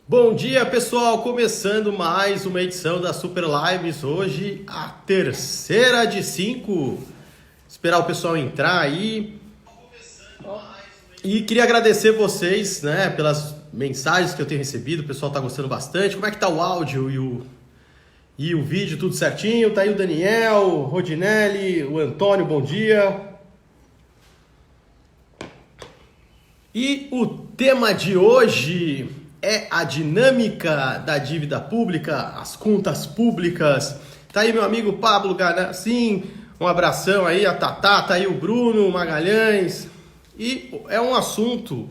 Bom dia, pessoal! Começando mais uma edição da Super Lives, hoje a terceira de 5. Esperar o pessoal entrar aí. E queria agradecer vocês, né, pelas mensagens que eu tenho recebido, o pessoal tá gostando bastante. Como é que tá o áudio e o vídeo, tudo certinho? Tá aí o Daniel, o Rodinelli, o Antônio, bom dia. E o tema de hoje é a dinâmica da dívida pública, as contas públicas. Tá aí meu amigo Pablo Ganassim, um abração aí, a Tatá, tá aí o Bruno Magalhães. E é um assunto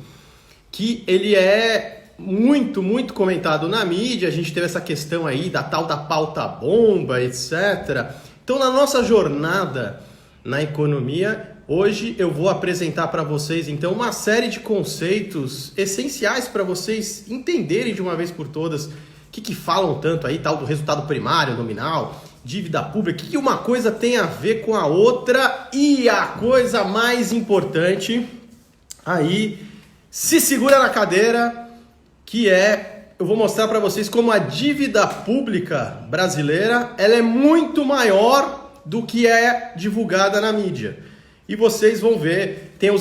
que ele é muito comentado na mídia. A gente teve essa questão aí da tal da pauta bomba, etc. Então, na nossa jornada na economia, hoje eu vou apresentar para vocês então uma série de conceitos essenciais para vocês entenderem de uma vez por todas o que falam tanto aí, tal do resultado primário, nominal, dívida pública, o que uma coisa tem a ver com a outra. E a coisa mais importante aí, se segura na cadeira, que eu vou mostrar para vocês como a dívida pública brasileira ela é muito maior do que é divulgada na mídia. E vocês vão ver, tem o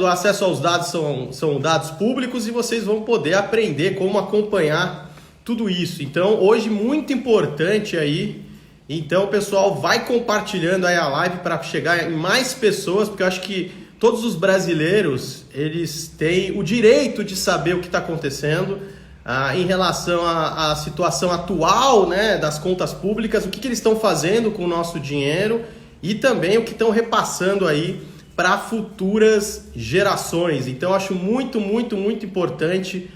acesso aos dados são dados públicos e vocês vão poder aprender como acompanhar tudo isso. Então, hoje, muito importante aí. Então, pessoal, vai compartilhando aí a live para chegar em mais pessoas, porque eu acho que todos os brasileiros, eles têm o direito de saber o que está acontecendo em relação à situação atual, né, das contas públicas, o que eles estão fazendo com o nosso dinheiro e também o que estão repassando aí para futuras gerações. Então, eu acho muito importante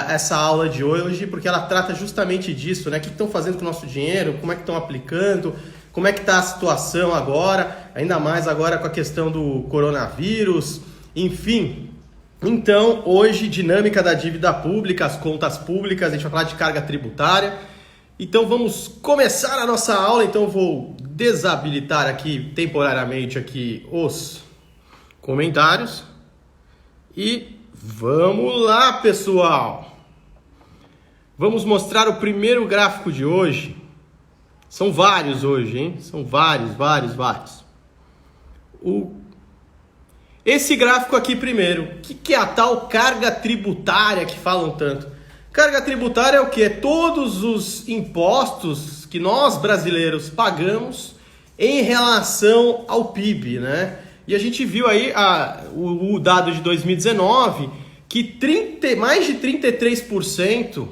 essa aula de hoje, porque ela trata justamente disso, né? O que estão fazendo com o nosso dinheiro, como é que estão aplicando, como é que está a situação agora, ainda mais agora com a questão do coronavírus, enfim. Então, hoje, dinâmica da dívida pública, as contas públicas, a gente vai falar de carga tributária. Então, vamos começar a nossa aula. Então, vou desabilitar aqui temporariamente aqui os comentários. E vamos lá, pessoal! Vamos mostrar o primeiro gráfico de hoje. São vários hoje, hein? São vários. Esse gráfico aqui primeiro, o que é a tal carga tributária que falam tanto? Carga tributária é o que? É todos os impostos que nós brasileiros pagamos em relação ao PIB, né? E a gente viu aí o dado de 2019 que mais de 33%,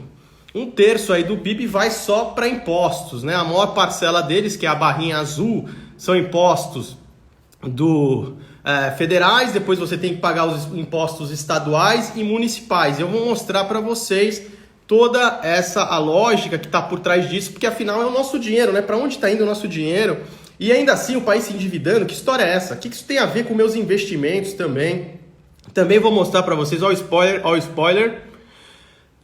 um terço aí do PIB vai só para impostos, né? A maior parcela deles, que é a barrinha azul, são impostos federais, depois você tem que pagar os impostos estaduais e municipais. Eu vou mostrar para vocês toda a lógica que está por trás disso, porque afinal é o nosso dinheiro, né? Para onde está indo o nosso dinheiro? E ainda assim o país se endividando, que história é essa? O que isso tem a ver com meus investimentos também? Também vou mostrar para vocês, ó o spoiler.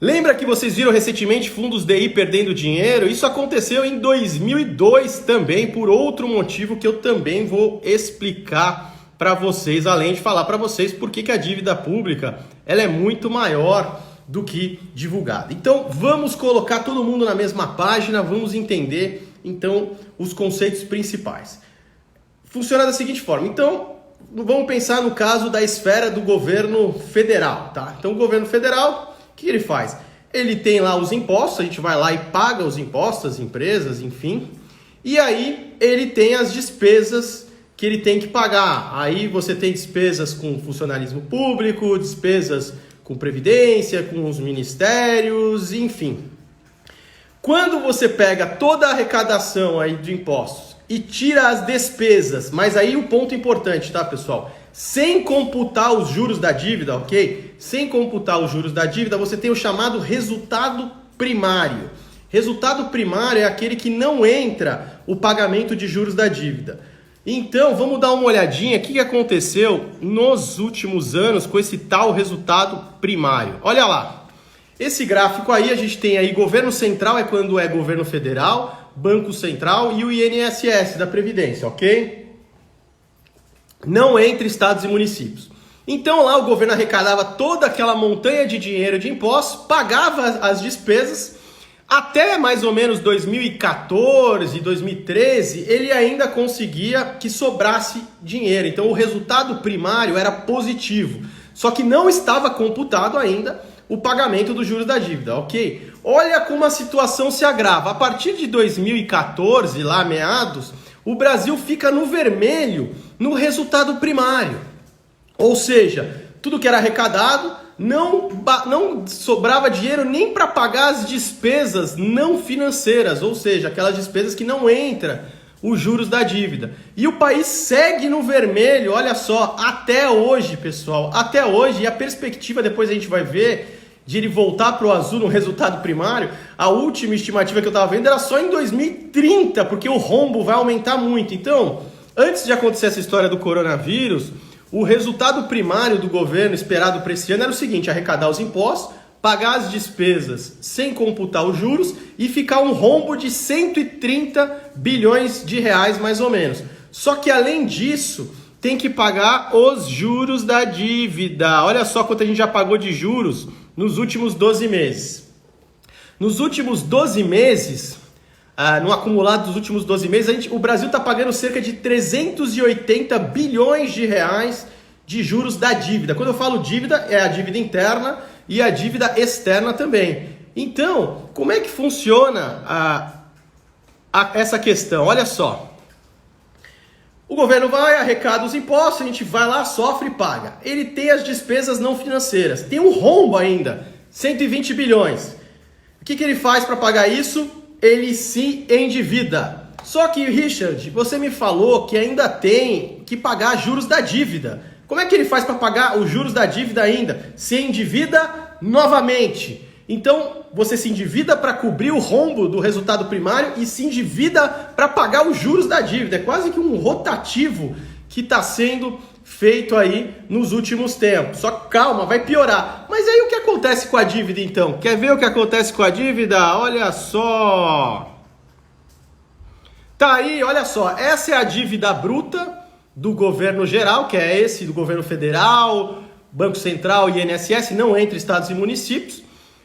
Lembra que vocês viram recentemente fundos DI perdendo dinheiro? Isso aconteceu em 2002 também, por outro motivo que eu também vou explicar para vocês, além de falar para vocês por que a dívida pública ela é muito maior do que divulgada. Então, vamos colocar todo mundo na mesma página, vamos entender, então, os conceitos principais. Funciona da seguinte forma. Então, vamos pensar no caso da esfera do governo federal, tá? Então, o governo federal, o que ele faz? Ele tem lá os impostos, a gente vai lá e paga os impostos, as empresas, enfim. E aí, ele tem as despesas que ele tem que pagar. Aí você tem despesas com funcionalismo público, despesas com previdência, com os ministérios, enfim. Quando você pega toda a arrecadação aí de impostos e tira as despesas, mas aí o ponto importante, tá, pessoal? Sem computar os juros da dívida, ok? Sem computar os juros da dívida, você tem o chamado resultado primário. Resultado primário é aquele que não entra o pagamento de juros da dívida. Então, vamos dar uma olhadinha o que aconteceu nos últimos anos com esse tal resultado primário. Olha lá, esse gráfico aí, a gente tem aí governo central, é quando é governo federal, Banco Central e o INSS da Previdência, ok? Não entre estados e municípios. Então lá o governo arrecadava toda aquela montanha de dinheiro de impostos, pagava as despesas, até mais ou menos 2014, 2013, ele ainda conseguia que sobrasse dinheiro. Então o resultado primário era positivo, só que não estava computado ainda o pagamento dos juros da dívida, ok? Olha como a situação se agrava. A partir de 2014, lá meados, o Brasil fica no vermelho no resultado primário. Ou seja, tudo que era arrecadado não sobrava dinheiro nem para pagar as despesas não financeiras, ou seja, aquelas despesas que não entram os juros da dívida. E o país segue no vermelho, olha só, até hoje, pessoal, até hoje, e a perspectiva depois a gente vai ver de ele voltar para o azul no resultado primário, a última estimativa que eu estava vendo era só em 2030, porque o rombo vai aumentar muito. Então, antes de acontecer essa história do coronavírus, o resultado primário do governo esperado para esse ano era o seguinte: arrecadar os impostos, pagar as despesas sem computar os juros e ficar um rombo de 130 bilhões de reais mais ou menos. Só que além disso, tem que pagar os juros da dívida. Olha só quanto a gente já pagou de juros nos últimos 12 meses. Nos últimos 12 meses, no acumulado dos últimos 12 meses, o Brasil está pagando cerca de 380 bilhões de reais de juros da dívida. Quando eu falo dívida, é a dívida interna e a dívida externa também. Então, como é que funciona essa questão? Olha só. O governo vai, arrecada os impostos, a gente vai lá, sofre e paga. Ele tem as despesas não financeiras, tem um rombo ainda, 120 bilhões. O que ele faz para pagar isso? Ele se endivida. Só que, Richard, você me falou que ainda tem que pagar juros da dívida. Como é que ele faz para pagar os juros da dívida ainda? Se endivida novamente. Então, você se endivida para cobrir o rombo do resultado primário e se endivida para pagar os juros da dívida. É quase que um rotativo que está sendo feito aí nos últimos tempos. Só que calma, vai piorar. Mas aí o que acontece com a dívida então? Quer ver o que acontece com a dívida? Olha só. Tá aí, olha só. Essa é a dívida bruta do governo geral, que é esse do governo federal, Banco Central e INSS, não entre estados e municípios.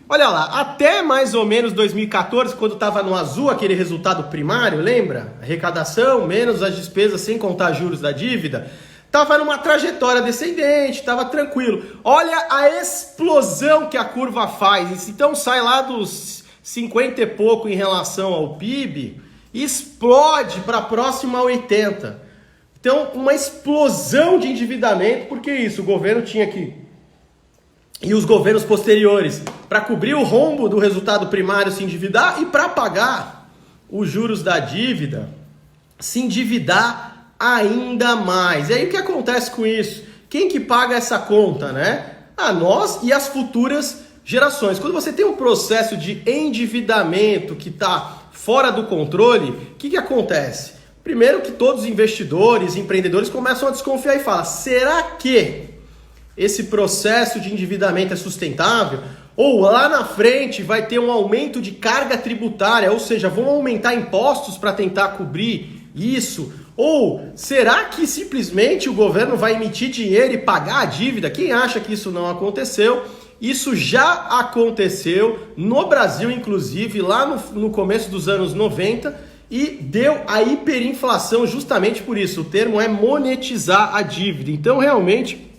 Olha lá, até mais ou menos 2014, quando estava no azul aquele resultado primário, lembra? Arrecadação menos as despesas sem contar juros da dívida. Estava numa trajetória descendente, estava tranquilo. Olha a explosão que a curva faz. Então sai lá dos 50 e pouco em relação ao PIB e explode para a próxima 80. Então, uma explosão de endividamento, porque isso, o governo tinha que... E os governos posteriores, para cobrir o rombo do resultado primário, se endividar, e para pagar os juros da dívida, se endividar ainda mais. E aí o que acontece com isso? Quem que paga essa conta, né? Nós e as futuras gerações. Quando você tem um processo de endividamento que está fora do controle, o que acontece? Primeiro que todos os investidores, empreendedores começam a desconfiar e falam: será que esse processo de endividamento é sustentável? Ou lá na frente vai ter um aumento de carga tributária, ou seja, vão aumentar impostos para tentar cobrir isso? Ou será que simplesmente o governo vai emitir dinheiro e pagar a dívida? Quem acha que isso não aconteceu? Isso já aconteceu no Brasil, inclusive, lá no começo dos anos 90, e deu a hiperinflação justamente por isso. O termo é monetizar a dívida. Então, realmente,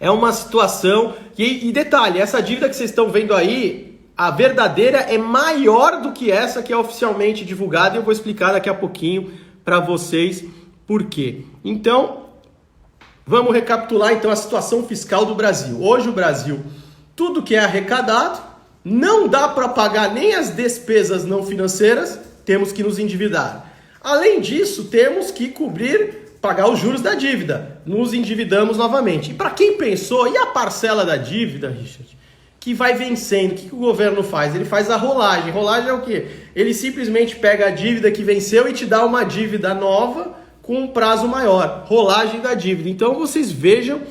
é uma situação... E detalhe, essa dívida que vocês estão vendo aí, a verdadeira é maior do que essa que é oficialmente divulgada, e eu vou explicar daqui a pouquinho para vocês por quê. Então, vamos recapitular então a situação fiscal do Brasil. Hoje o Brasil, tudo que é arrecadado, não dá para pagar nem as despesas não financeiras, temos que nos endividar. Além disso, temos que pagar os juros da dívida. Nos endividamos novamente. E para quem pensou, e a parcela da dívida, Richard, que vai vencendo, o que o governo faz? Ele faz a rolagem. Rolagem é o quê? Ele simplesmente pega a dívida que venceu e te dá uma dívida nova com um prazo maior. Rolagem da dívida. Então vocês vejam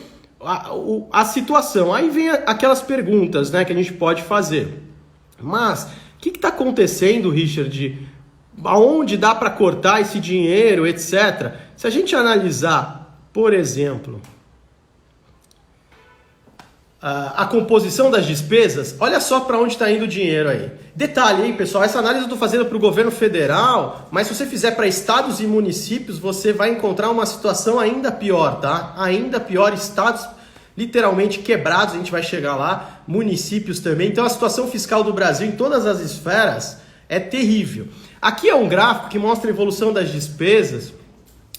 a situação. Aí vem aquelas perguntas, né, que a gente pode fazer. Mas o que está acontecendo, Richard? Aonde dá para cortar esse dinheiro, etc. Se a gente analisar, por exemplo, a composição das despesas, olha só para onde está indo o dinheiro aí. Detalhe, hein, pessoal, essa análise eu estou fazendo para o governo federal, mas se você fizer para estados e municípios, você vai encontrar uma situação ainda pior, tá? Ainda pior, estados literalmente quebrados, a gente vai chegar lá, municípios também. Então a situação fiscal do Brasil em todas as esferas é terrível. Aqui é um gráfico que mostra a evolução das despesas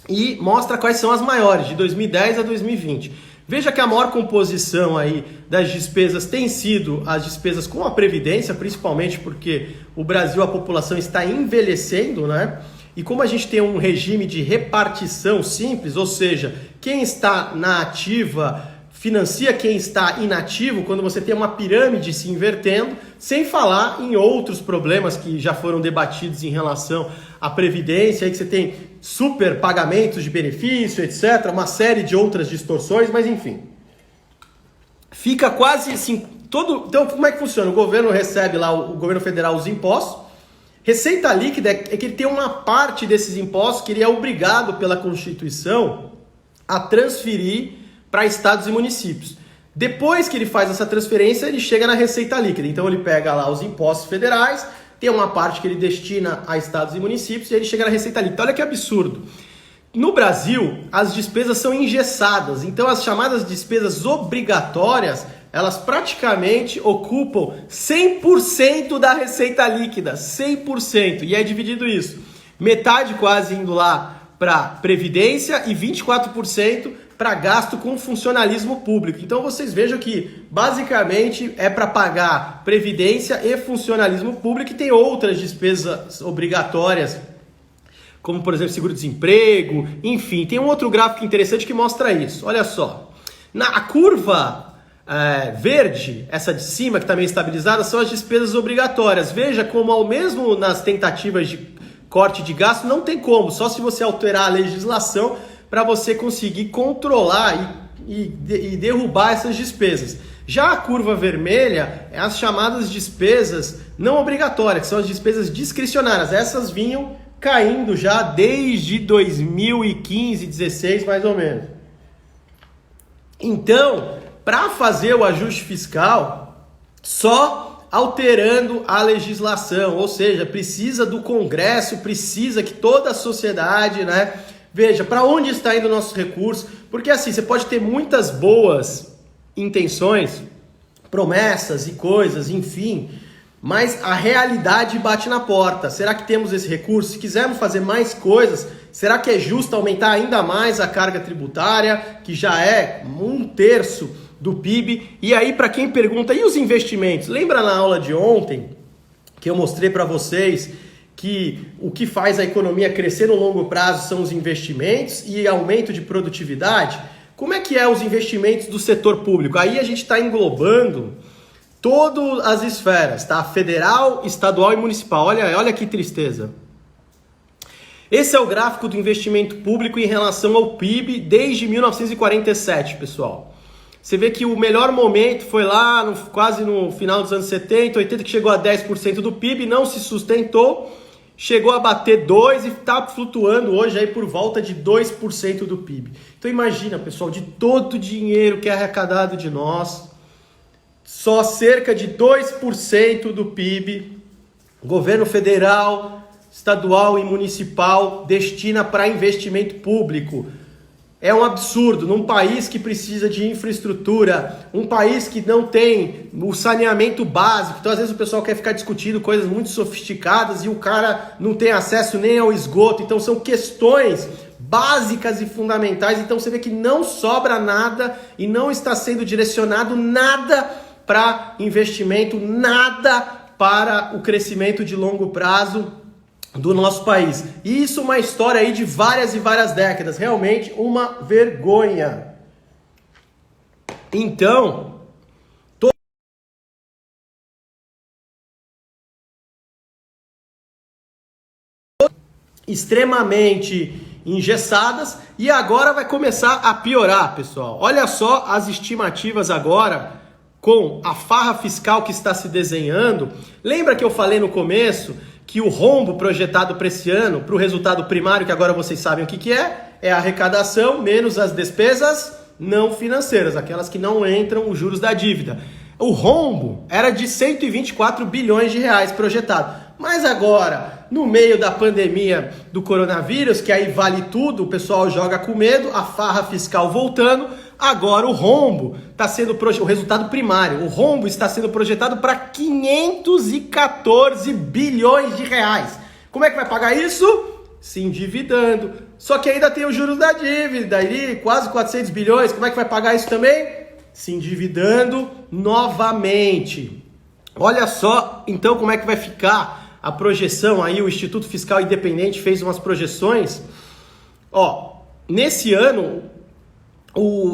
e mostra quais são as maiores, de 2010 a 2020. Veja que a maior composição aí das despesas tem sido as despesas com a Previdência, principalmente porque o Brasil, a população está envelhecendo, né? E como a gente tem um regime de repartição simples, ou seja, quem está na ativa financia quem está inativo, quando você tem uma pirâmide se invertendo, sem falar em outros problemas que já foram debatidos em relação à Previdência, aí que você tem super pagamentos de benefício, etc., uma série de outras distorções, mas enfim. Fica quase assim, Então, como é que funciona? O governo recebe lá, o governo federal, os impostos. Receita líquida é que ele tem uma parte desses impostos que ele é obrigado pela Constituição a transferir para estados e municípios. Depois que ele faz essa transferência, ele chega na receita líquida. Então ele pega lá os impostos federais, tem uma parte que ele destina a estados e municípios e ele chega na receita líquida. Olha que absurdo. No Brasil, as despesas são engessadas. Então as chamadas despesas obrigatórias, elas praticamente ocupam 100% da receita líquida. 100%. E é dividido isso. Metade quase indo lá para Previdência e 24% para gasto com funcionalismo público. Então vocês vejam que basicamente é para pagar Previdência e funcionalismo público, e tem outras despesas obrigatórias, como por exemplo seguro-desemprego, enfim. Tem um outro gráfico interessante que mostra isso. Olha só, a curva verde, essa de cima que está meio estabilizada, são as despesas obrigatórias. Veja como ao mesmo nas tentativas de corte de gasto não tem como, só se você alterar a legislação para você conseguir controlar e derrubar essas despesas. Já a curva vermelha é as chamadas despesas não obrigatórias, que são as despesas discricionárias. Essas vinham caindo já desde 2015, 16 mais ou menos. Então, para fazer o ajuste fiscal, só alterando a legislação, ou seja, precisa do Congresso, precisa que toda a sociedade, né, veja para onde está indo o nosso recurso, porque assim, você pode ter muitas boas intenções, promessas e coisas, enfim, mas a realidade bate na porta. Será que temos esse recurso? Se quisermos fazer mais coisas, será que é justo aumentar ainda mais a carga tributária, que já é 1/3 do PIB? E aí, para quem pergunta, e os investimentos? Lembra na aula de ontem que eu mostrei para vocês que o que faz a economia crescer no longo prazo são os investimentos e aumento de produtividade? Como é que é os investimentos do setor público? Aí a gente está englobando todas as esferas, tá? Federal, estadual e municipal. Olha que tristeza. Esse é o gráfico do investimento público em relação ao PIB desde 1947, pessoal. Você vê que o melhor momento foi lá quase no final dos anos 70, 80, que chegou a 10% do PIB, não se sustentou, chegou a bater 2% e está flutuando hoje aí por volta de 2% do PIB. Então imagina, pessoal, de todo o dinheiro que é arrecadado de nós, só cerca de 2% do PIB, governo federal, estadual e municipal destina para investimento público. É um absurdo, num país que precisa de infraestrutura, um país que não tem o saneamento básico. Então, às vezes, o pessoal quer ficar discutindo coisas muito sofisticadas e o cara não tem acesso nem ao esgoto. Então, são questões básicas e fundamentais. Então, você vê que não sobra nada e não está sendo direcionado nada para investimento, nada para o crescimento de longo prazo do nosso país. E isso é uma história aí de várias e várias décadas, realmente uma vergonha. Então, extremamente engessadas e agora vai começar a piorar, pessoal. Olha só as estimativas agora com a farra fiscal que está se desenhando. Lembra que eu falei no começo que o rombo projetado para esse ano, para o resultado primário, que agora vocês sabem o que é a arrecadação menos as despesas não financeiras, aquelas que não entram os juros da dívida. O rombo era de 124 bilhões de reais projetado. Mas agora, no meio da pandemia do coronavírus, que aí vale tudo, o pessoal joga com medo, a farra fiscal voltando, agora o rombo está sendo o resultado primário. O rombo está sendo projetado para 514 bilhões de reais. Como é que vai pagar isso? Se endividando. Só que ainda tem os juros da dívida, aí quase 400 bilhões. Como é que vai pagar isso também? Se endividando novamente. Olha só, então, como é que vai ficar a projeção aí. O Instituto Fiscal Independente fez umas projeções. Ó, nesse ano,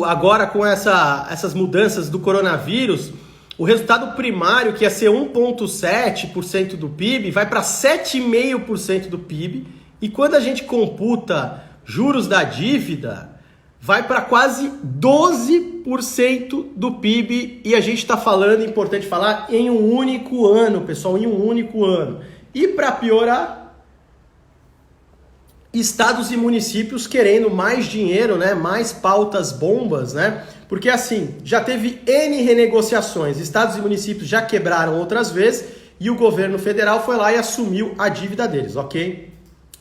agora com essas mudanças do coronavírus, o resultado primário, que ia ser 1,7% do PIB, vai para 7,5% do PIB. E quando a gente computa juros da dívida, vai para quase 12% do PIB. E a gente está falando, é importante falar, em um único ano, pessoal, em um único ano. E para piorar, estados e municípios querendo mais dinheiro, né? Mais pautas bombas, né? Porque assim, já teve N renegociações, estados e municípios já quebraram outras vezes e o governo federal foi lá e assumiu a dívida deles, ok?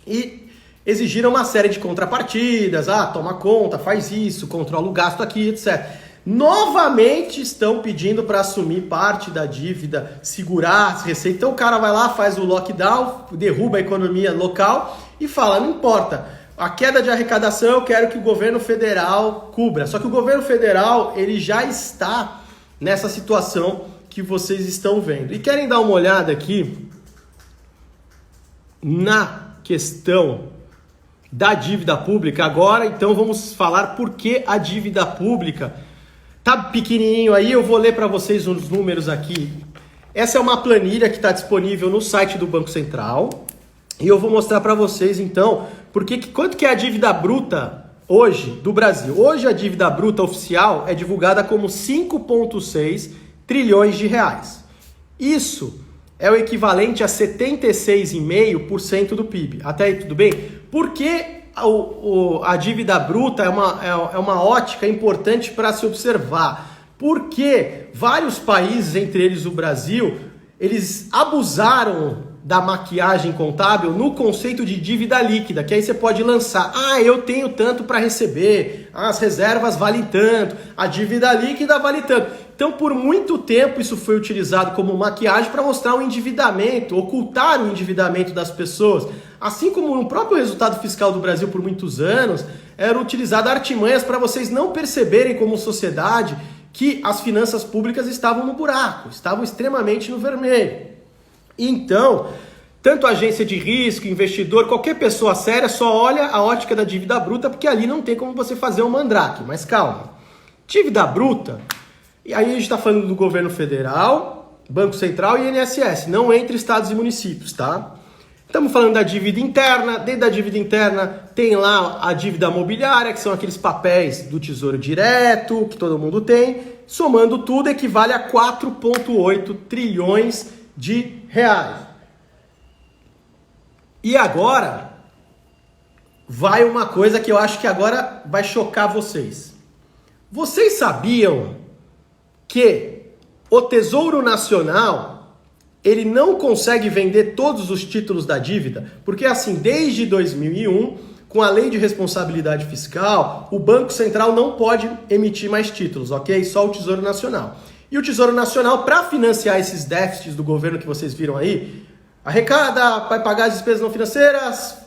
E exigiram uma série de contrapartidas, toma conta, faz isso, controla o gasto aqui, etc. Novamente estão pedindo para assumir parte da dívida, segurar as receitas. Então o cara vai lá, faz o lockdown, derruba a economia local e fala, não importa, a queda de arrecadação eu quero que o governo federal cubra. Só que o governo federal, ele já está nessa situação que vocês estão vendo. E querem dar uma olhada aqui na questão da dívida pública agora, então vamos falar por que a dívida pública tá pequenininho aí. Eu vou ler para vocês os números aqui. Essa é uma planilha que está disponível no site do Banco Central e eu vou mostrar para vocês então quanto que é a dívida bruta hoje do Brasil. Hoje a dívida bruta oficial é divulgada como 5,6 trilhões de reais. Isso é o equivalente a 76,5% do PIB. Até aí tudo bem? Por que a dívida bruta é uma ótica importante para se observar? Porque vários países, entre eles o Brasil, eles abusaram da maquiagem contábil no conceito de dívida líquida, que aí você pode lançar, eu tenho tanto para receber, as reservas valem tanto, a dívida líquida vale tanto. Então, por muito tempo, isso foi utilizado como maquiagem para mostrar o endividamento, ocultar o endividamento das pessoas. Assim como no próprio resultado fiscal do Brasil por muitos anos, eram utilizadas artimanhas para vocês não perceberem como sociedade que as finanças públicas estavam no buraco, estavam extremamente no vermelho. Então, tanto agência de risco, investidor, qualquer pessoa séria só olha a ótica da dívida bruta, porque ali não tem como você fazer um mandrake. Mas calma, dívida bruta, e aí a gente está falando do governo federal, Banco Central e INSS, não entre estados e municípios, tá? Estamos falando da dívida interna. Dentro da dívida interna tem lá a dívida mobiliária, que são aqueles papéis do Tesouro Direto, que todo mundo tem. Somando tudo, equivale a 4,8 trilhões de reais. E agora, vai uma coisa que eu acho que agora vai chocar vocês. Vocês sabiam que o Tesouro Nacional, ele não consegue vender todos os títulos da dívida? Porque assim, desde 2001, com a Lei de Responsabilidade Fiscal, o Banco Central não pode emitir mais títulos, ok? Só o Tesouro Nacional. E o Tesouro Nacional, para financiar esses déficits do governo que vocês viram aí, arrecada, vai pagar as despesas não financeiras,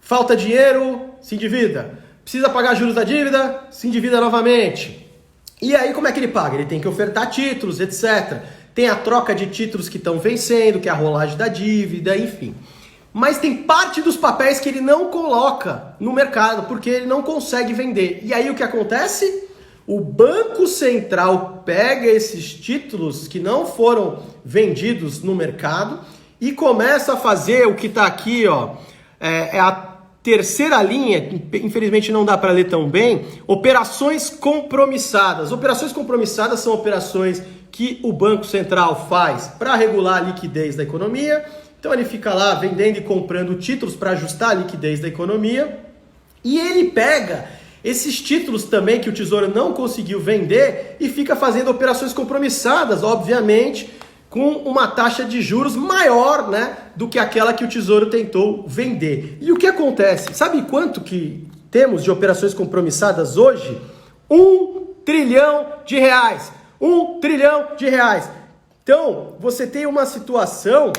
falta dinheiro, se endivida. Precisa pagar juros da dívida, se endivida novamente. E aí como é que ele paga? Ele tem que ofertar títulos, etc. Tem a troca de títulos que estão vencendo, que é a rolagem da dívida, enfim. Mas tem parte dos papéis que ele não coloca no mercado, porque ele não consegue vender. E aí o que acontece? O Banco Central pega esses títulos que não foram vendidos no mercado e começa a fazer o que está aqui, ó, é a terceira linha, que infelizmente não dá para ler tão bem, operações compromissadas. Operações compromissadas são operações que o Banco Central faz para regular a liquidez da economia. Então ele fica lá vendendo e comprando títulos para ajustar a liquidez da economia. E ele pega Esses títulos também que o Tesouro não conseguiu vender e fica fazendo operações compromissadas, obviamente, com uma taxa de juros maior, né, do que aquela que o Tesouro tentou vender. E o que acontece? Sabe quanto que temos de operações compromissadas hoje? 1 trilhão de reais. 1 trilhão de reais. Então, você tem uma situação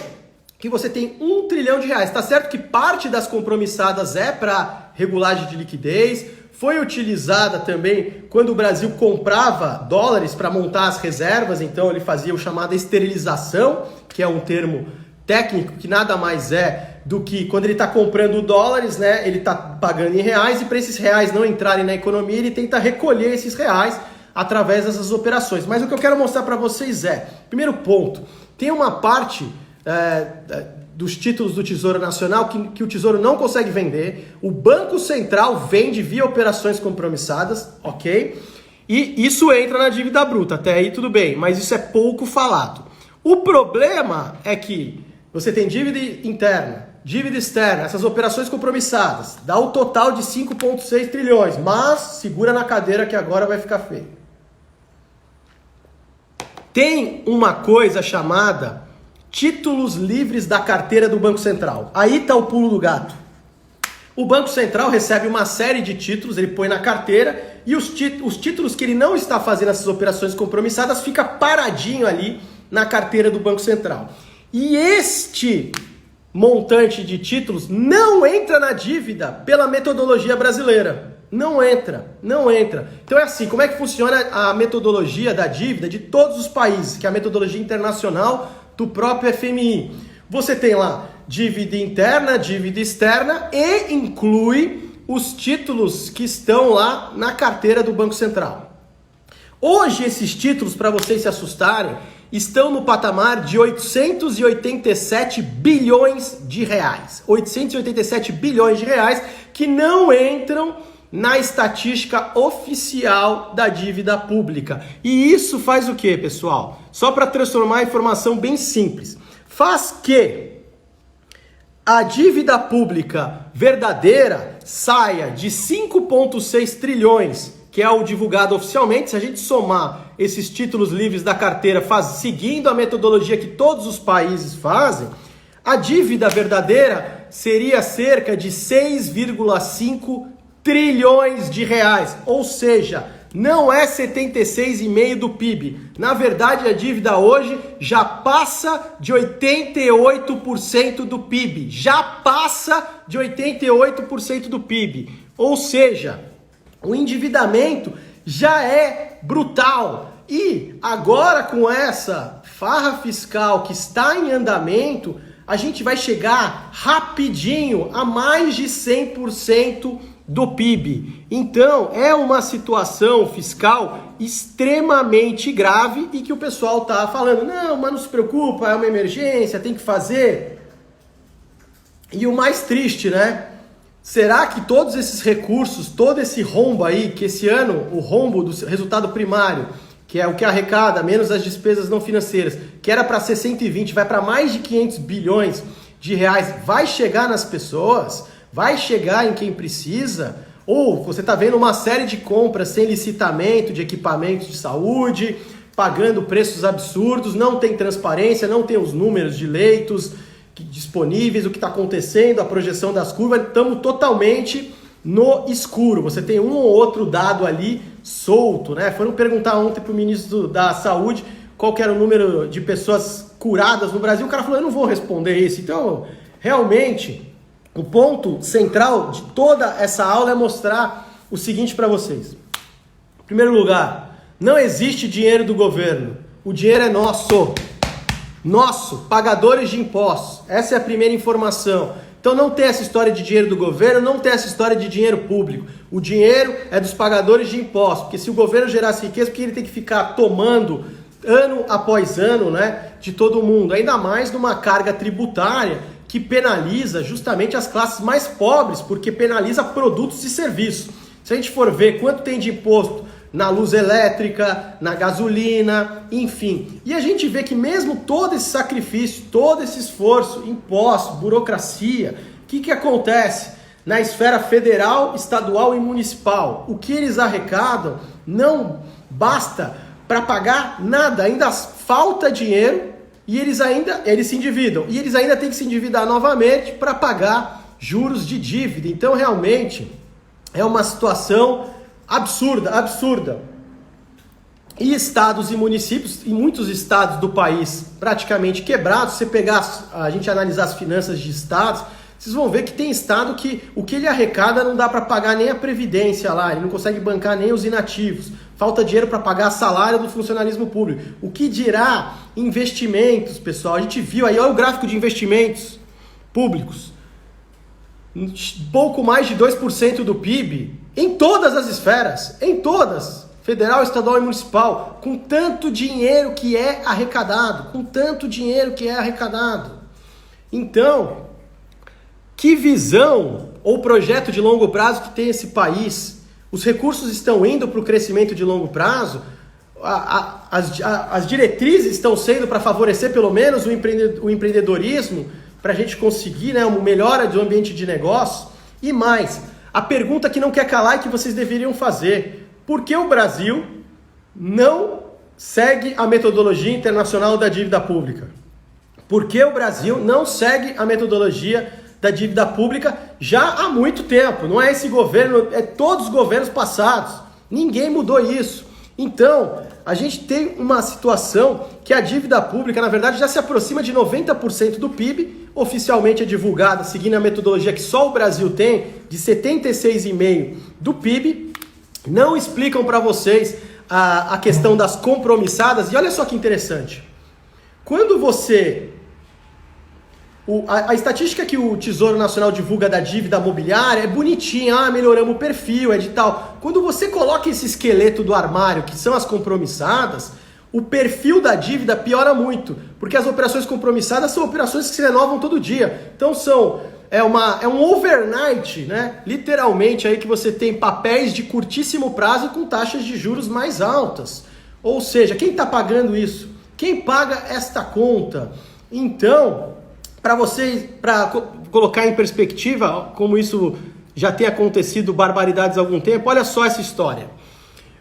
que você tem 1 trilhão de reais. Tá certo que parte das compromissadas é para regulagem de liquidez, foi utilizada também quando o Brasil comprava dólares para montar as reservas, então ele fazia o chamado esterilização, que é um termo técnico que nada mais é do que quando ele está comprando dólares, né, ele está pagando em reais e para esses reais não entrarem na economia, ele tenta recolher esses reais através dessas operações. Mas o que eu quero mostrar para vocês primeiro ponto, tem uma parte dos títulos do Tesouro Nacional que o Tesouro não consegue vender, o Banco Central vende via operações compromissadas, ok? E isso entra na dívida bruta, até aí tudo bem, mas isso é pouco falado. O problema é que você tem dívida interna, dívida externa, essas operações compromissadas, dá o total de 5,6 trilhões, mas segura na cadeira que agora vai ficar feio. Tem uma coisa chamada títulos livres da carteira do Banco Central. Aí está o pulo do gato. O Banco Central recebe uma série de títulos, ele põe na carteira e os títulos que ele não está fazendo essas operações compromissadas fica paradinho ali na carteira do Banco Central. E este montante de títulos não entra na dívida pela metodologia brasileira. Não entra. Então é assim, como é que funciona a metodologia da dívida de todos os países, que é a metodologia internacional do próprio FMI. Você tem lá dívida interna, dívida externa e inclui os títulos que estão lá na carteira do Banco Central. Hoje esses títulos, para vocês se assustarem, estão no patamar de 887 bilhões de reais. 887 bilhões de reais que não entram na estatística oficial da dívida pública. E isso faz o quê, pessoal? Só para transformar a informação bem simples. Faz que a dívida pública verdadeira saia de 5,6 trilhões, que é o divulgado oficialmente. Se a gente somar esses títulos livres da carteira, seguindo a metodologia que todos os países fazem, a dívida verdadeira seria cerca de 6,5 trilhões de reais, ou seja, não é 76,5% do PIB. Na verdade, a dívida hoje já passa de 88% do PIB. Já passa de 88% do PIB. Ou seja, o endividamento já é brutal. E agora, com essa farra fiscal que está em andamento, a gente vai chegar rapidinho a mais de 100% do PIB. Então, é uma situação fiscal extremamente grave e que o pessoal está falando, não, mas não se preocupa, é uma emergência, tem que fazer. E o mais triste, né? Será que todos esses recursos, todo esse rombo aí, que esse ano, o rombo do resultado primário, que é o que arrecada, menos as despesas não financeiras, que era para ser 120, vai para mais de 500 bilhões de reais, vai chegar nas pessoas? Vai chegar em quem precisa? Ou você está vendo uma série de compras sem licitamento de equipamentos de saúde, pagando preços absurdos, não tem transparência, não tem os números de leitos disponíveis, o que está acontecendo, a projeção das curvas, estamos totalmente no escuro. Você tem um ou outro dado ali solto, né? Foram perguntar ontem para o ministro da Saúde qual que era o número de pessoas curadas no Brasil, o cara falou, eu não vou responder isso. Então, realmente, o ponto central de toda essa aula é mostrar o seguinte para vocês. Em primeiro lugar, não existe dinheiro do governo. O dinheiro é nosso. Nosso, pagadores de impostos. Essa é a primeira informação. Então não tem essa história de dinheiro do governo, não tem essa história de dinheiro público. O dinheiro é dos pagadores de impostos. Porque se o governo gerasse riqueza, porque ele tem que ficar tomando ano após ano, né, de todo mundo. Ainda mais numa carga tributária que penaliza justamente as classes mais pobres, porque penaliza produtos e serviços. Se a gente for ver quanto tem de imposto na luz elétrica, na gasolina, enfim. E a gente vê que mesmo todo esse sacrifício, todo esse esforço, impostos, burocracia, o que acontece? na esfera federal, estadual e municipal. O que eles arrecadam não basta para pagar nada, ainda falta dinheiro e eles se endividam. E eles ainda têm que se endividar novamente para pagar juros de dívida. Então, realmente, é uma situação absurda. E estados e municípios, em muitos estados do país praticamente quebrados, se a gente analisar as finanças de estados, vocês vão ver que tem estado que o que ele arrecada não dá para pagar nem a previdência lá, ele não consegue bancar nem os inativos, falta dinheiro para pagar salário do funcionalismo público. O que dirá investimentos, pessoal? A gente viu aí, olha o gráfico de investimentos públicos, pouco mais de 2% do PIB, em todas as esferas, em todas, federal, estadual e municipal, com tanto dinheiro que é arrecadado, Então, que visão ou projeto de longo prazo que tem esse país? Os recursos estão indo para o crescimento de longo prazo? As diretrizes estão sendo para favorecer pelo menos o empreendedorismo, para a gente conseguir, né, uma melhora do ambiente de negócio? E mais, a pergunta que não quer calar e que vocês deveriam fazer: por que o Brasil não segue a metodologia internacional da dívida pública? Por que o Brasil não segue a metodologia da dívida pública já há muito tempo? Não é esse governo, é todos os governos passados. Ninguém mudou isso. Então, a gente tem uma situação que a dívida pública, na verdade, já se aproxima de 90% do PIB. Oficialmente é divulgada, seguindo a metodologia que só o Brasil tem, de 76,5% do PIB. Não explicam para vocês a questão das compromissadas. E olha só que interessante. Quando você... A estatística que o Tesouro Nacional divulga da dívida mobiliária é bonitinha, melhoramos o perfil, é de tal. Quando você coloca esse esqueleto do armário, que são as compromissadas, o perfil da dívida piora muito, porque as operações compromissadas são operações que se renovam todo dia. Então é um overnight, né? Literalmente aí que você tem papéis de curtíssimo prazo com taxas de juros mais altas. Ou seja, quem está pagando isso? Quem paga esta conta? Então, para colocar em perspectiva como isso já tem acontecido barbaridades há algum tempo, olha só essa história.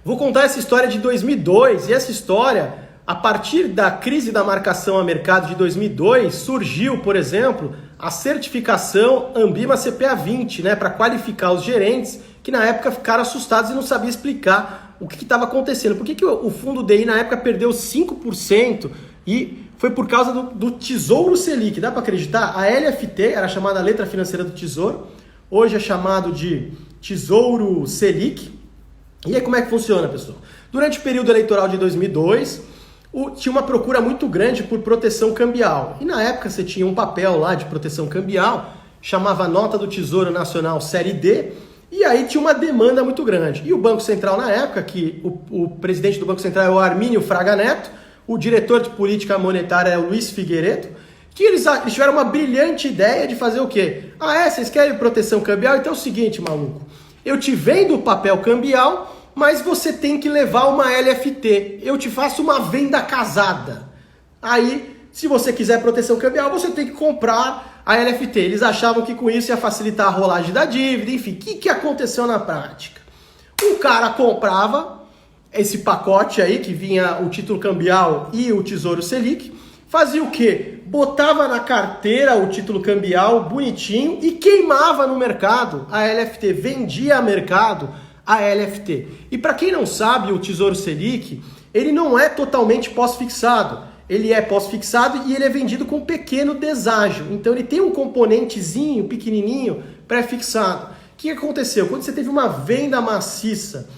Vou contar essa história de 2002, e essa história, a partir da crise da marcação a mercado de 2002, surgiu, por exemplo, a certificação Ambima CPA 20, né, para qualificar os gerentes que na época ficaram assustados e não sabiam explicar o que estava acontecendo. Por que o fundo DI na época perdeu 5% e foi por causa do Tesouro Selic? Dá para acreditar? A LFT era chamada Letra Financeira do Tesouro, hoje é chamado de Tesouro Selic. E aí como é que funciona, pessoal? Durante o período eleitoral de 2002, tinha uma procura muito grande por proteção cambial. E na época você tinha um papel lá de proteção cambial, chamava Nota do Tesouro Nacional Série D, e aí tinha uma demanda muito grande. E o Banco Central na época, que o presidente do Banco Central é o Armínio Fraga Neto, o diretor de política monetária é o Luiz Figueiredo, que eles tiveram uma brilhante ideia de fazer o quê? Vocês querem proteção cambial? Então é o seguinte, maluco, eu te vendo o papel cambial, mas você tem que levar uma LFT. Eu te faço uma venda casada. Aí, se você quiser proteção cambial, você tem que comprar a LFT. Eles achavam que com isso ia facilitar a rolagem da dívida, enfim. O que aconteceu na prática? O cara comprava esse pacote aí, que vinha o título cambial e o Tesouro Selic, fazia o quê? Botava na carteira o título cambial bonitinho e queimava no mercado a LFT, vendia a mercado a LFT. E para quem não sabe, o Tesouro Selic, ele não é totalmente pós-fixado. Ele é pós-fixado e ele é vendido com pequeno deságio. Então ele tem um componentezinho pequenininho pré-fixado. O que aconteceu? Quando você teve uma venda maciça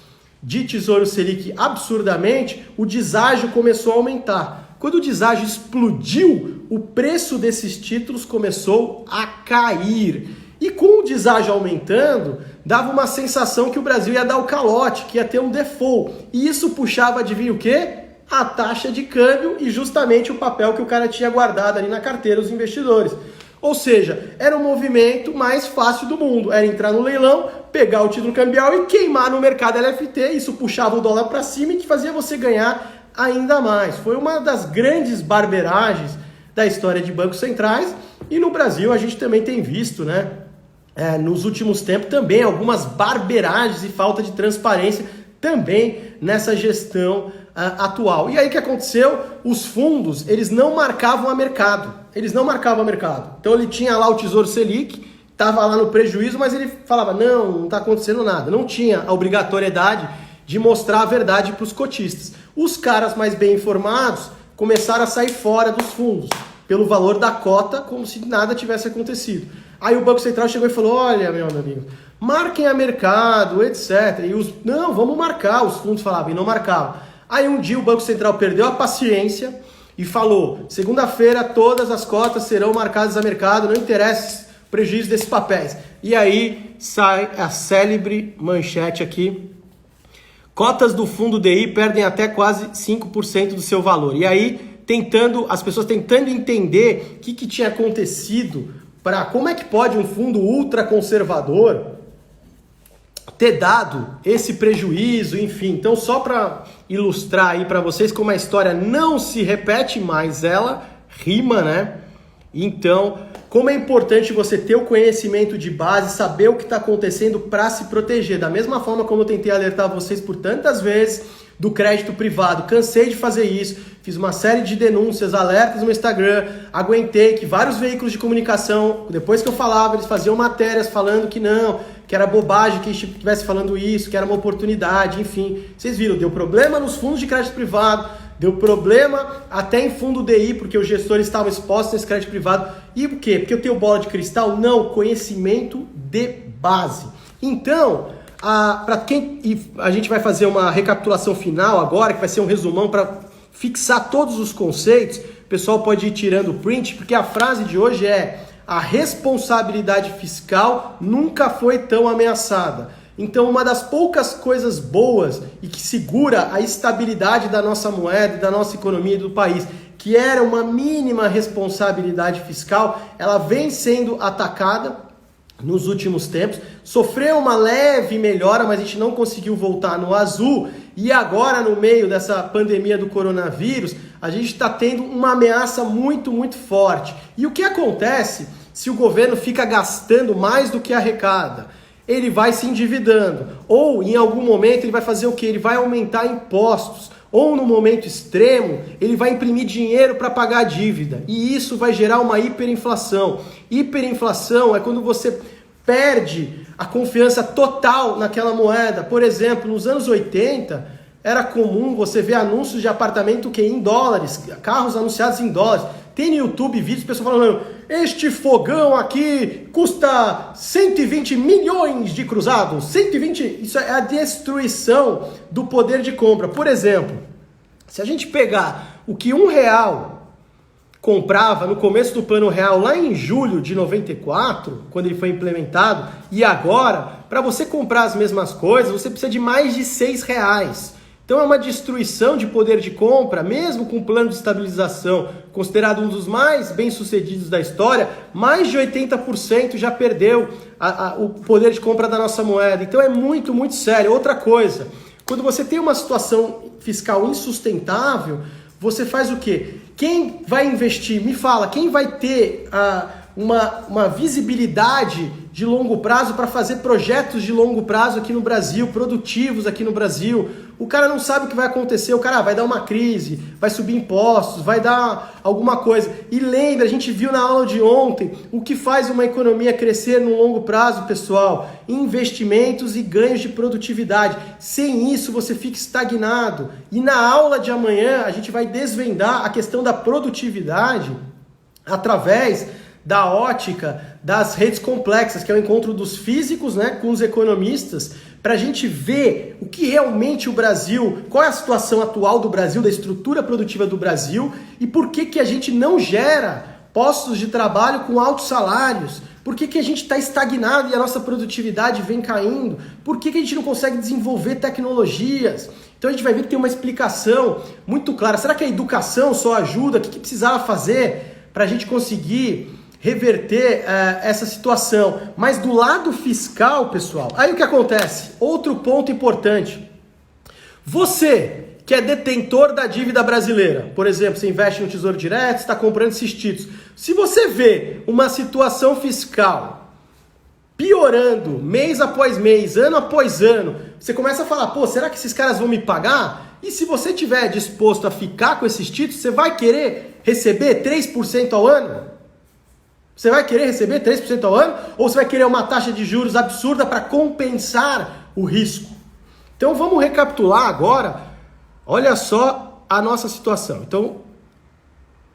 de Tesouro Selic absurdamente, o deságio começou a aumentar. Quando o deságio explodiu, o preço desses títulos começou a cair. E com o deságio aumentando, dava uma sensação que o Brasil ia dar o calote, que ia ter um default. E isso puxava, adivinha o quê? A taxa de câmbio e justamente o papel que o cara tinha guardado ali na carteira, os investidores. Ou seja, era o movimento mais fácil do mundo. Era entrar no leilão, pegar o título cambial e queimar no mercado LFT. Isso puxava o dólar para cima e fazia você ganhar ainda mais. Foi uma das grandes barberagens da história de bancos centrais. E no Brasil a gente também tem visto, né, nos últimos tempos também, algumas barbeiragens e falta de transparência também nessa gestão atual. E aí o que aconteceu? Os fundos, eles não marcavam a mercado. Então ele tinha lá o Tesouro Selic, estava lá no prejuízo, mas ele falava, não está acontecendo nada. Não tinha a obrigatoriedade de mostrar a verdade para os cotistas. Os caras mais bem informados começaram a sair fora dos fundos, pelo valor da cota, como se nada tivesse acontecido. Aí o Banco Central chegou e falou, olha, meu amigo, marquem a mercado, etc. E não, vamos marcar, os fundos falavam e não marcavam. Aí um dia o Banco Central perdeu a paciência e falou, segunda-feira todas as cotas serão marcadas a mercado, não interessa o prejuízo desses papéis. E aí sai a célebre manchete aqui, cotas do fundo DI perdem até quase 5% do seu valor. E aí as pessoas tentando entender o que tinha acontecido, como é que pode um fundo ultraconservador ter dado esse prejuízo, enfim. Então, só para ilustrar aí para vocês como a história não se repete, mas ela rima, né? Então, como é importante você ter o conhecimento de base, saber o que está acontecendo para se proteger. Da mesma forma como eu tentei alertar vocês por tantas vezes do crédito privado, cansei de fazer isso, fiz uma série de denúncias, alertas no Instagram, aguentei que vários veículos de comunicação, depois que eu falava, eles faziam matérias falando que não, que era bobagem que estivesse falando isso, que era uma oportunidade, enfim. Vocês viram, deu problema nos fundos de crédito privado, deu problema até em fundo DI, porque os gestores estavam expostos nesse crédito privado. E o quê? Porque eu tenho bola de cristal? Não, conhecimento de base. Então, a gente vai fazer uma recapitulação final agora, que vai ser um resumão para fixar todos os conceitos. O pessoal pode ir tirando o print, porque a frase de hoje é: a responsabilidade fiscal nunca foi tão ameaçada. Então, uma das poucas coisas boas e que segura a estabilidade da nossa moeda, da nossa economia e do país, que era uma mínima responsabilidade fiscal, ela vem sendo atacada nos últimos tempos, sofreu uma leve melhora, mas a gente não conseguiu voltar no azul, e agora no meio dessa pandemia do coronavírus, a gente está tendo uma ameaça muito, muito forte. E o que acontece se o governo fica gastando mais do que arrecada? Ele vai se endividando, ou em algum momento ele vai fazer o quê? Ele vai aumentar impostos, ou no momento extremo, ele vai imprimir dinheiro para pagar a dívida, e isso vai gerar uma hiperinflação. Hiperinflação é quando você perde a confiança total naquela moeda. Por exemplo, nos anos 80, era comum você ver anúncios de apartamento em dólares, carros anunciados em dólares. Tem no YouTube vídeos, pessoas falando, este fogão aqui custa 120 milhões de cruzados. 120, isso é a destruição do poder de compra. Por exemplo, se a gente pegar o que R$1 comprava no começo do Plano Real, lá em julho de 94, quando ele foi implementado, e agora, para você comprar as mesmas coisas, você precisa de mais de R$6. Então é uma destruição de poder de compra, mesmo com o plano de estabilização, considerado um dos mais bem-sucedidos da história, mais de 80% já perdeu o poder de compra da nossa moeda. Então é muito, muito sério. Outra coisa, quando você tem uma situação fiscal insustentável, você faz o quê? Quem vai investir? Me fala, quem vai ter uma visibilidade de longo prazo para fazer projetos de longo prazo aqui no Brasil, produtivos aqui no Brasil? O cara não sabe o que vai acontecer, o cara vai dar uma crise, vai subir impostos, vai dar alguma coisa. E lembra, a gente viu na aula de ontem, o que faz uma economia crescer no longo prazo, pessoal? Investimentos e ganhos de produtividade. Sem isso, você fica estagnado. E na aula de amanhã, a gente vai desvendar a questão da produtividade através da ótica das redes complexas, que é o encontro dos físicos, né, com os economistas, para a gente ver o que realmente o Brasil, qual é a situação atual do Brasil, da estrutura produtiva do Brasil, e por que a gente não gera postos de trabalho com altos salários, por que a gente está estagnado e a nossa produtividade vem caindo, por que a gente não consegue desenvolver tecnologias. Então a gente vai ver que tem uma explicação muito clara. Será que a educação só ajuda? O que precisava fazer para a gente conseguir reverter essa situação? Mas do lado fiscal, pessoal, aí o que acontece? Outro ponto importante. Você que é detentor da dívida brasileira, por exemplo, você investe no Tesouro Direto, está comprando esses títulos. Se você vê uma situação fiscal piorando mês após mês, ano após ano, você começa a falar, pô, será que esses caras vão me pagar? E se você estiver disposto a ficar com esses títulos, você vai querer receber 3% ao ano? Você vai querer receber 3% ao ano? Ou você vai querer uma taxa de juros absurda para compensar o risco? Então vamos recapitular agora, olha só a nossa situação. Então,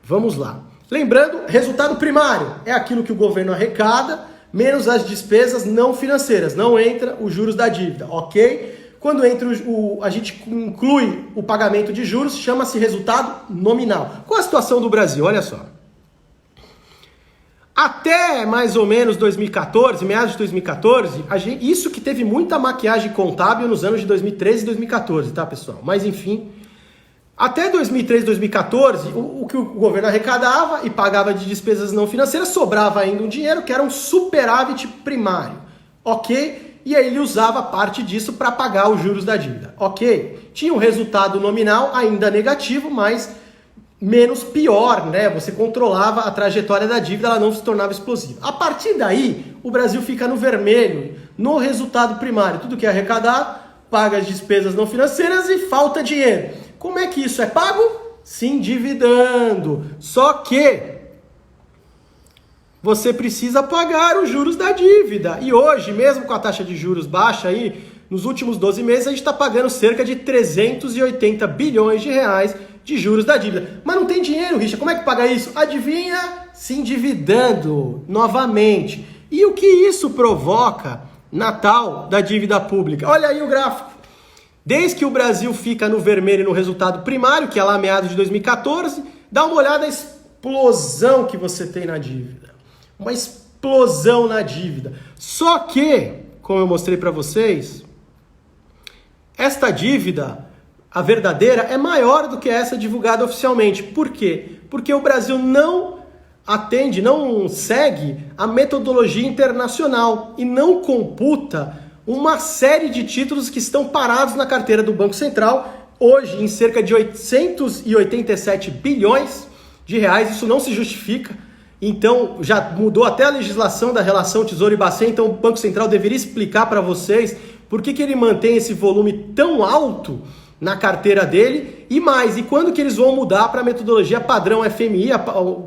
vamos lá. Lembrando, resultado primário é aquilo que o governo arrecada, menos as despesas não financeiras, não entra os juros da dívida, ok? Quando entra a gente inclui o pagamento de juros, chama-se resultado nominal. Qual a situação do Brasil? Olha só. Até mais ou menos 2014, meados de 2014, isso que teve muita maquiagem contábil nos anos de 2013 e 2014, tá, pessoal? Mas enfim, até 2013 e 2014, o que o governo arrecadava e pagava de despesas não financeiras, sobrava ainda um dinheiro que era um superávit primário, ok? E aí ele usava parte disso para pagar os juros da dívida, ok? Tinha um resultado nominal ainda negativo, mas menos pior, né? Você controlava a trajetória da dívida, ela não se tornava explosiva. A partir daí, o Brasil fica no vermelho, no resultado primário. Tudo que é arrecadado, paga as despesas não financeiras e falta dinheiro. Como é que isso é pago? Se endividando. Só que você precisa pagar os juros da dívida. E hoje, mesmo com a taxa de juros baixa aí, nos últimos 12 meses, a gente está pagando cerca de 380 bilhões de reais de juros da dívida. Mas não tem dinheiro, Richard. Como é que paga isso? Adivinha? Se endividando novamente. E o que isso provoca na tal da dívida pública? Olha aí o gráfico. Desde que o Brasil fica no vermelho no resultado primário, que é lá meados de 2014, dá uma olhada na explosão que você tem na dívida. Uma explosão na dívida. Só que, como eu mostrei para vocês, esta dívida, a verdadeira, é maior do que essa divulgada oficialmente. Por quê? Porque o Brasil não atende, não segue a metodologia internacional e não computa uma série de títulos que estão parados na carteira do Banco Central, hoje em cerca de 887 bilhões de reais. Isso não se justifica. Então, já mudou até a legislação da relação Tesouro e Bacen, então o Banco Central deveria explicar para vocês por que ele mantém esse volume tão alto na carteira dele e mais, e quando que eles vão mudar para a metodologia padrão FMI,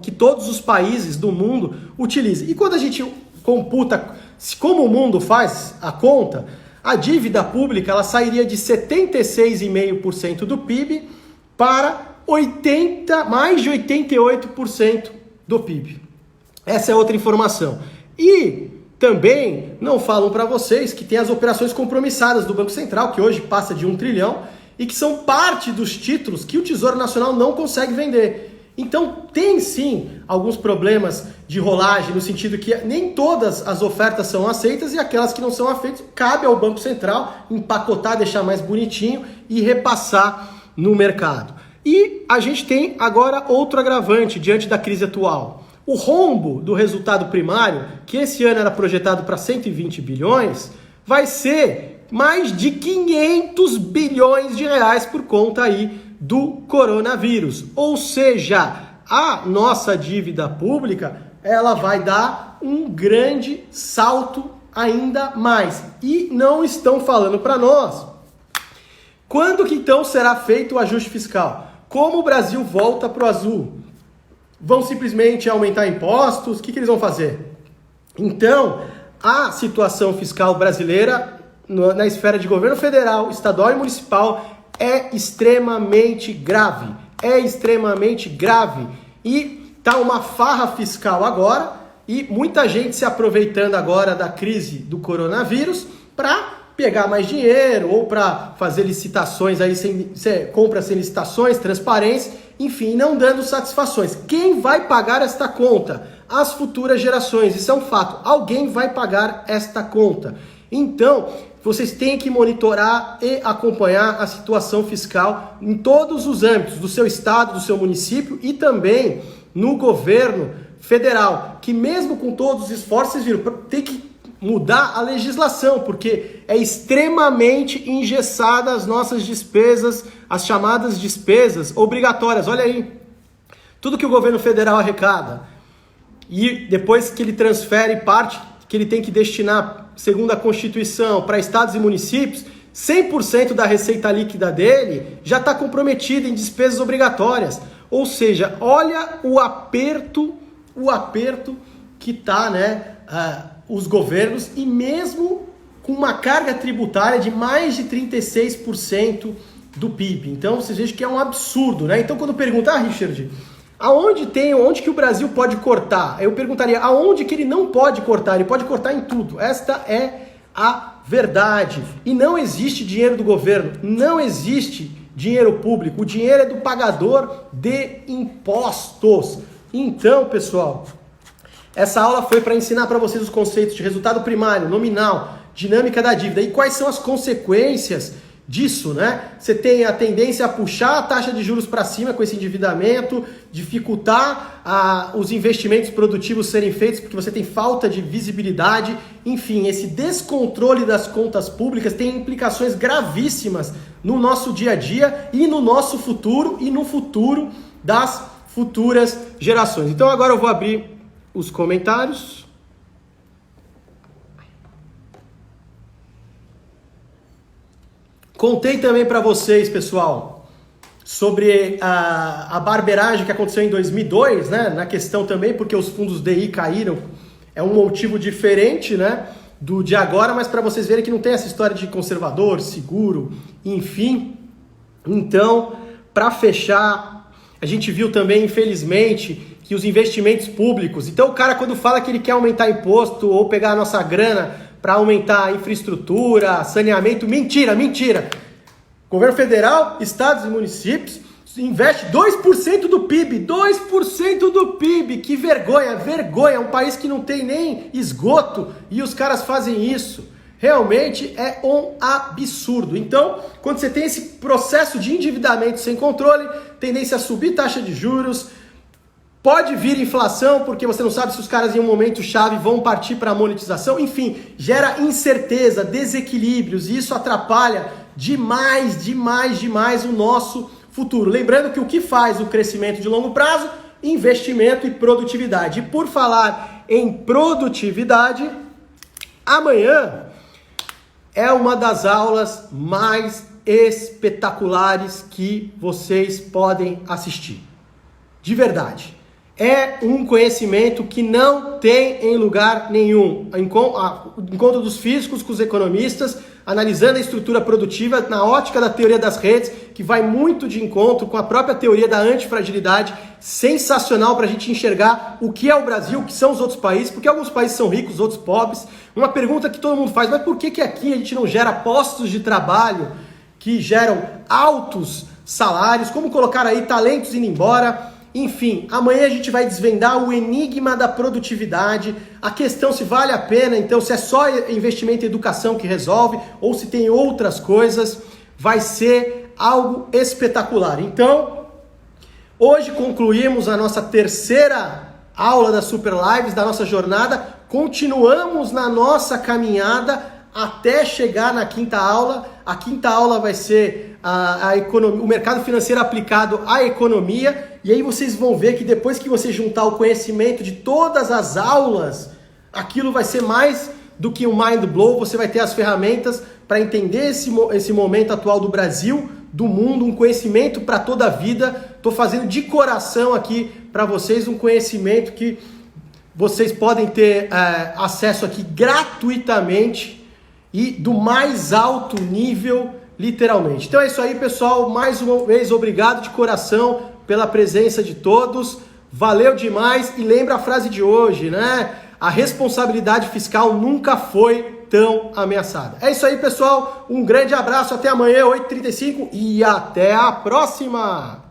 que todos os países do mundo utilizam. E quando a gente computa como o mundo faz a conta, a dívida pública ela sairia de 76,5% do PIB para mais de 88% do PIB. Essa é outra informação. E também não falam para vocês que tem as operações compromissadas do Banco Central, que hoje passa de 1 trilhão, e que são parte dos títulos que o Tesouro Nacional não consegue vender. Então tem sim alguns problemas de rolagem, no sentido que nem todas as ofertas são aceitas e aquelas que não são aceitas, cabe ao Banco Central empacotar, deixar mais bonitinho e repassar no mercado. E a gente tem agora outro agravante diante da crise atual. O rombo do resultado primário, que esse ano era projetado para 120 bilhões, vai ser mais de 500 bilhões de reais por conta aí do coronavírus. Ou seja, a nossa dívida pública, ela vai dar um grande salto ainda mais. E não estão falando para nós. Quando que então será feito o ajuste fiscal? Como o Brasil volta para o azul? Vão simplesmente aumentar impostos? O que eles vão fazer? Então, a situação fiscal brasileira na esfera de governo federal, estadual e municipal é extremamente grave. É extremamente grave. E tá uma farra fiscal agora e muita gente se aproveitando agora da crise do coronavírus para pegar mais dinheiro ou para fazer licitações aí compra sem licitações, transparência, enfim, não dando satisfações. Quem vai pagar esta conta? As futuras gerações. Isso é um fato. Alguém vai pagar esta conta. Então, vocês têm que monitorar e acompanhar a situação fiscal em todos os âmbitos, do seu estado, do seu município e também no governo federal, que mesmo com todos os esforços, vocês viram, tem que mudar a legislação, porque é extremamente engessada as nossas despesas, as chamadas despesas obrigatórias. Olha aí, tudo que o governo federal arrecada e depois que ele transfere parte que ele tem que destinar, segundo a Constituição, para estados e municípios, 100% da receita líquida dele já está comprometida em despesas obrigatórias. Ou seja, olha o aperto que está, né, os governos, e mesmo com uma carga tributária de mais de 36% do PIB. Então vocês vejam que é um absurdo, né? Então quando pergunta, Richard, onde que o Brasil pode cortar? Eu perguntaria, aonde que ele não pode cortar? Ele pode cortar em tudo. Esta é a verdade. E não existe dinheiro do governo, não existe dinheiro público. O dinheiro é do pagador de impostos. Então, pessoal, essa aula foi para ensinar para vocês os conceitos de resultado primário, nominal, dinâmica da dívida e quais são as consequências disso, né? Você tem a tendência a puxar a taxa de juros para cima com esse endividamento, dificultar os investimentos produtivos serem feitos porque você tem falta de visibilidade. Enfim, esse descontrole das contas públicas tem implicações gravíssimas no nosso dia a dia e no nosso futuro e no futuro das futuras gerações. Então agora eu vou abrir os comentários. Contei também para vocês, pessoal, sobre a barberagem que aconteceu em 2002, né? Na questão também, porque os fundos DI caíram. É um motivo diferente, né, do de agora, mas para vocês verem que não tem essa história de conservador, seguro, enfim. Então, para fechar, a gente viu também, infelizmente, que os investimentos públicos... Então, o cara, quando fala que ele quer aumentar imposto ou pegar a nossa grana para aumentar a infraestrutura, saneamento, mentira. Governo federal, estados e municípios investe 2% do PIB, 2% do PIB, que vergonha, um país que não tem nem esgoto e os caras fazem isso. Realmente é um absurdo. Então, quando você tem esse processo de endividamento sem controle, tendência a subir taxa de juros, pode vir inflação, porque você não sabe se os caras em um momento chave vão partir para a monetização. Enfim, gera incerteza, desequilíbrios, e isso atrapalha demais o nosso futuro. Lembrando que o que faz o crescimento de longo prazo? Investimento e produtividade. E por falar em produtividade, amanhã é uma das aulas mais espetaculares que vocês podem assistir. De verdade. É um conhecimento que não tem em lugar nenhum. Encontro dos físicos com os economistas, analisando a estrutura produtiva na ótica da teoria das redes, que vai muito de encontro com a própria teoria da antifragilidade, sensacional para a gente enxergar o que é o Brasil, o que são os outros países, porque alguns países são ricos, outros pobres. Uma pergunta que todo mundo faz, mas por que aqui a gente não gera postos de trabalho que geram altos salários? Como colocar aí talentos indo embora? Enfim, amanhã a gente vai desvendar o enigma da produtividade, a questão se vale a pena, então se é só investimento em educação que resolve ou se tem outras coisas, vai ser algo espetacular. Então, hoje concluímos a nossa terceira aula das Super Lives, da nossa jornada, continuamos na nossa caminhada até chegar na quinta aula. A quinta aula vai ser a economia, o mercado financeiro aplicado à economia. E aí vocês vão ver que depois que você juntar o conhecimento de todas as aulas, aquilo vai ser mais do que um mind blow. Você vai ter as ferramentas para entender esse momento atual do Brasil, do mundo, um conhecimento para toda a vida. Estou fazendo de coração aqui para vocês um conhecimento que vocês podem ter acesso aqui gratuitamente e do mais alto nível, literalmente. Então é isso aí, pessoal. Mais uma vez, obrigado de coração pela presença de todos. Valeu demais. E lembra a frase de hoje, né? A responsabilidade fiscal nunca foi tão ameaçada. É isso aí, pessoal. Um grande abraço. Até amanhã, 8h35 e até a próxima!